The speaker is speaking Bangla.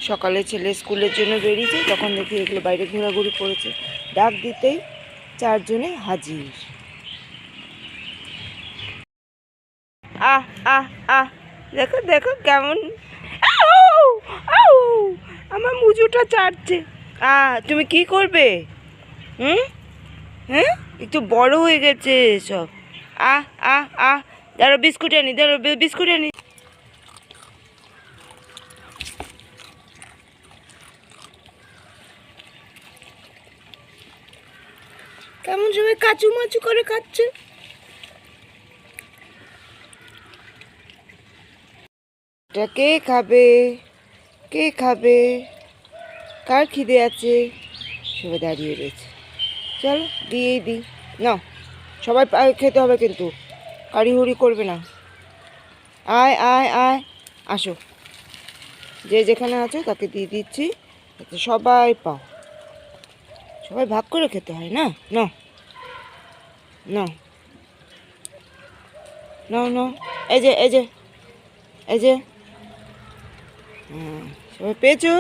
সকালে ছেলে স্কুলের জন্য বেরিয়েছে, তখন দেখি এগুলো বাইরে ঘোরাঘুরি করেছে। ডাক দিতেই চারজনে হাজির। আহ আহ আহ, দেখো দেখো কেমন, আউ আউ, আমার মুজুটা চাটছে। তুমি কি করবে? হুম, হ্যাঁ, একটু বড় হয়ে গেছে সব। আহ আহ আহ, দাঁড়ো বিস্কুট আনি, দাঁড়ো বিস্কুট আনি। কেমন সবাই কাচু মাচু করে খাচ্ছে। এটা কে খাবে? কে খাবে? কার খিদে আছে? সবাই দাঁড়িয়ে রয়েছে। চলো দিয়েই দিই। নাও, সবাই খেতে হবে কিন্তু, কাড়িহুড়ি করবে না। আয় আয় আয়, আসো, যে যেখানে আছো তাকে দিয়ে দিচ্ছি, যাতে সবাই পাও। সবাই ভাগ করে খেতে হয় না। নাও নাও নাও নাও, এই যে এই যে এই যে, হ্যাঁ, সবাই পেয়েছো?